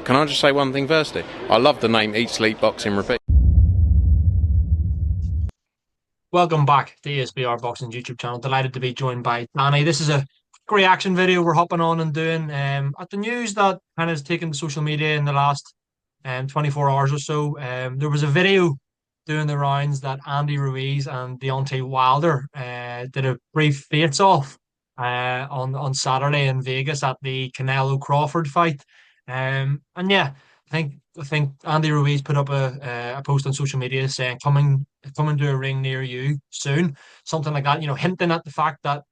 can I just say one thing firstly? I love the name Eat Sleep Boxing Repeat. Welcome back to ESBR Boxing's YouTube channel. Delighted to be joined by Danny. This is a quick reaction video we're hopping on and doing at the news that kind of has taken to social media in the last 24 hours or so. There was a video doing the rounds that Andy Ruiz and Deontay Wilder did a brief face-off on Saturday in Vegas at the Canelo Crawford fight. And yeah, I think Andy Ruiz put up a post on social media saying coming to a ring near you soon, something like that. Hinting at the fact that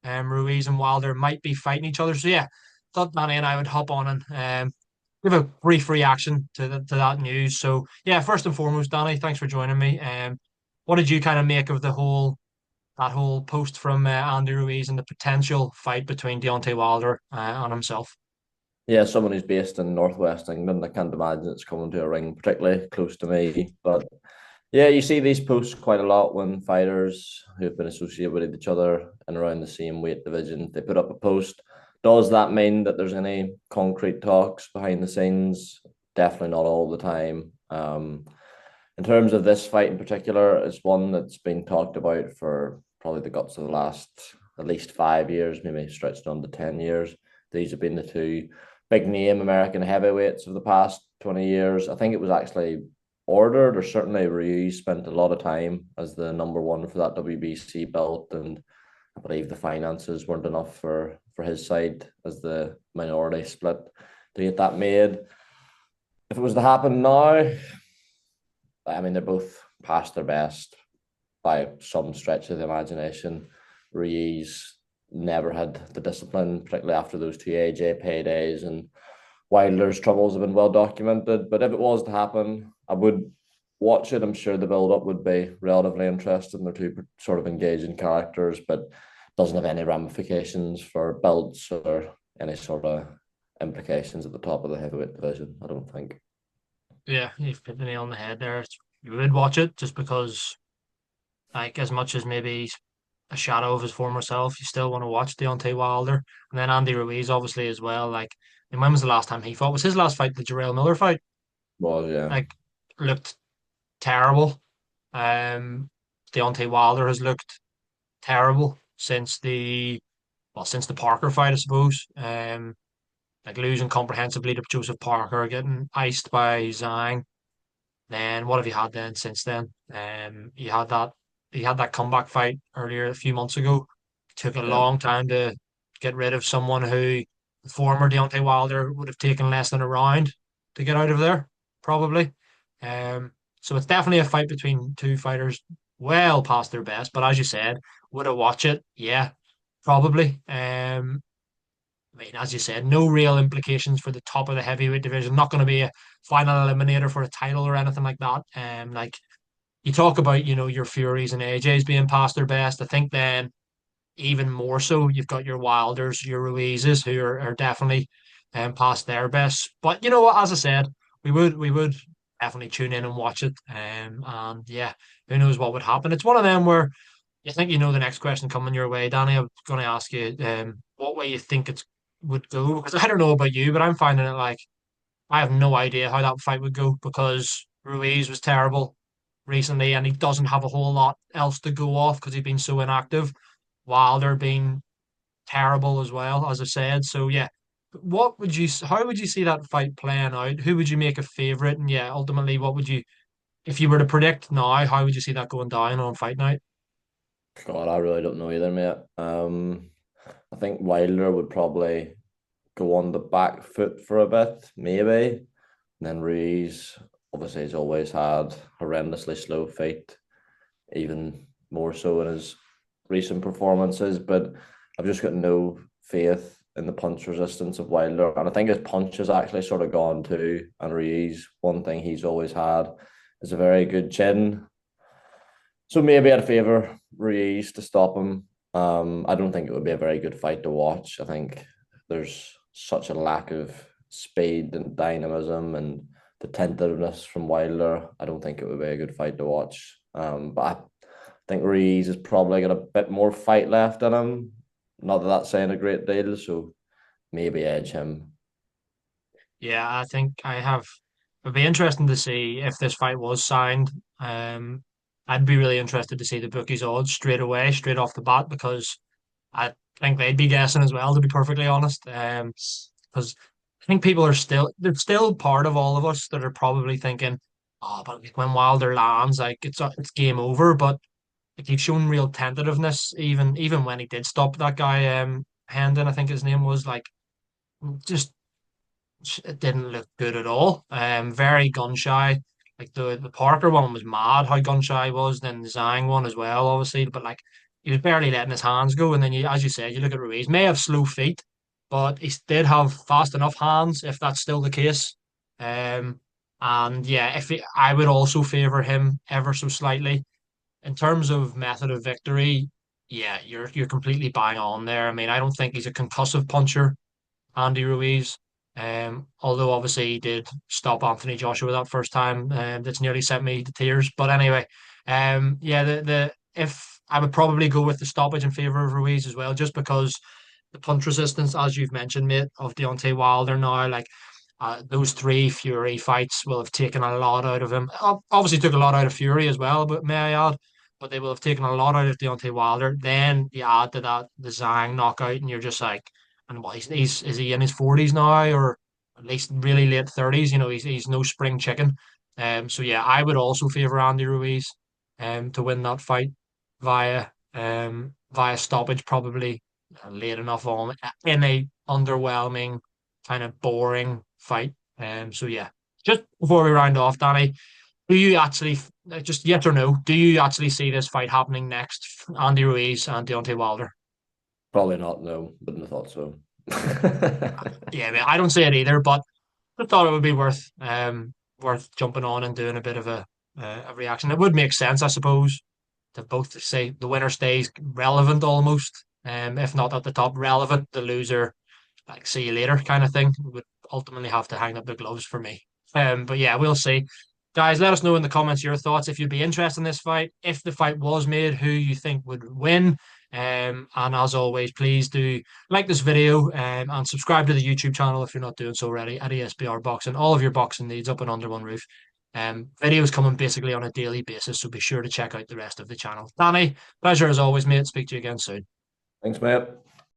Ruiz and Wilder might be fighting each other. So yeah, thought Manny and I would hop on and give a brief reaction to that news. So yeah, first and foremost, Danny, thanks for joining me. What did you kind of make of that whole post from Andy Ruiz and the potential fight between Deontay Wilder and himself? Yeah, someone who's based in Northwest England, I can't imagine it's coming to a ring particularly close to me. But yeah, you see these posts quite a lot when fighters who've been associated with each other and around the same weight division, they put up a post. Does that mean that there's any concrete talks behind the scenes? Definitely not all the time. In terms of this fight in particular, it's one that's been talked about for probably the guts of the last at least 5 years, maybe stretched on to 10 years. These have been the two big name American heavyweights of the past 20 years. I think it was actually ordered, or certainly Ruiz spent a lot of time as the number one for that WBC belt, and I believe the finances weren't enough for his side as the minority split to get that made. If it was to happen now, I mean, they're both past their best by some stretch of the imagination. Ruiz never had the discipline, particularly after those two AJ paydays, and Wilder's troubles have been well documented. But if it was to happen, I would watch it. I'm sure the build-up would be relatively interesting. They're two sort of engaging characters, but doesn't have any ramifications for belts or any sort of implications at the top of the heavyweight division, I don't think. Yeah, you've hit the nail on the head there. You would watch it just because, like, as much as maybe a shadow of his former self, you still want to watch Deontay Wilder. And then Andy Ruiz, obviously, as well. Like, and when was the last time he fought? Was his last fight the Jarrell Miller fight? Well, yeah. Like, looked terrible. Um, Deontay Wilder has looked terrible since the Parker fight, I suppose. Like losing comprehensively to Joseph Parker, getting iced by Zhang. Then what have you had then since then? You had that comeback fight earlier a few months ago. It took a Yeah. long time to get rid of someone who the former Deontay Wilder would have taken less than a round to get out of there, probably. Um, so it's definitely a fight between two fighters well past their best. But as you said, would I watch it? Yeah, probably. I mean, as you said, no real implications for the top of the heavyweight division. Not going to be a final eliminator for a title or anything like that. Like you talk about, your Furies and AJs being past their best. I think then even more so, you've got your Wilders, your Ruizes, who are definitely past their best. But you know what? As I said, we would definitely tune in and watch it. And yeah, who knows what would happen? It's one of them where you think you know the next question coming your way, Danny. I'm going to ask you what way you think it would go because I don't know about you, but I'm finding it like I have no idea how that fight would go because Ruiz was terrible recently and he doesn't have a whole lot else to go off because he's been so inactive. Wilder being terrible as well, as I said. So yeah, how would you see that fight playing out? Who would you make a favorite? And yeah, ultimately, what would you, if you were to predict now, how would you see that going down on fight night? God, I really don't know either, mate. I think Wilder would probably go on the back foot for a bit, maybe. And then Ruiz, obviously, he's always had horrendously slow feet, even more so in his recent performances. But I've just got no faith in the punch resistance of Wilder. And I think his punch has actually sort of gone too. And Ruiz, one thing he's always had is a very good chin. So maybe I'd favour Ruiz to stop him. I don't think it would be a very good fight to watch. I think there's such a lack of speed and dynamism and the tentativeness from Wilder. I don't think it would be a good fight to watch. But I think Ruiz has probably got a bit more fight left in him. Not that that's saying a great deal, so maybe edge him. Yeah, I think I have. It'd be interesting to see if this fight was signed. I'd be really interested to see the bookies' odds straight away, straight off the bat, because I think they'd be guessing as well, to be perfectly honest. Because I think people are still there's still part of all of us that are probably thinking, oh, but like when Wilder lands, like it's game over. But like he's shown real tentativeness, even when he did stop that guy, Hendon, I think his name was, like, just it didn't look good at all. Very gun shy. Like the Parker one was mad how gun shy he was. Then the Zhang one as well, obviously. But like he was barely letting his hands go. And then you, as you said, you look at Ruiz. May have slow feet, but he did have fast enough hands. If that's still the case. And yeah, I would also favor him ever so slightly in terms of method of victory. Yeah, you're completely bang on there. I mean, I don't think he's a concussive puncher, Andy Ruiz. Although obviously he did stop Anthony Joshua that first time, that's nearly sent me to tears. But anyway, yeah, the if I would probably go with the stoppage in favor of Ruiz as well, just because the punch resistance, as you've mentioned, mate, of Deontay Wilder now, like those three Fury fights will have taken a lot out of him. Obviously, took a lot out of Fury as well, but may I add, but they will have taken a lot out of Deontay Wilder. Then you add to that the Zhang knockout, and you're just like, and what he's is he in his 40s now, or at least really late 30s? You know, he's no spring chicken. So yeah, I would also favor Andy Ruiz, to win that fight via via stoppage, probably late enough on in a underwhelming, kind of boring fight. So yeah, just before we round off, Danny, do you actually, just yes or no, do you actually see this fight happening next, Andy Ruiz and Deontay Wilder? Probably not. No, wouldn't have thought so. Yeah, I mean, I don't see it either, but I thought it would be worth jumping on and doing a bit of a reaction. It would make sense, I suppose, to both say the winner stays relevant almost, if not at the top relevant, the loser, like, see you later kind of thing, would ultimately have to hang up the gloves for me. But yeah, we'll see. Guys, let us know in the comments your thoughts, if you'd be interested in this fight, if the fight was made, who you think would win. And as always, please do like this video, and subscribe to the YouTube channel if you're not doing so already, at ESBR Boxing. All of your boxing needs up and under one roof. Videos coming basically on a daily basis, so be sure to check out the rest of the channel. Danny, pleasure as always, mate. Speak to you again soon. Thanks, mate.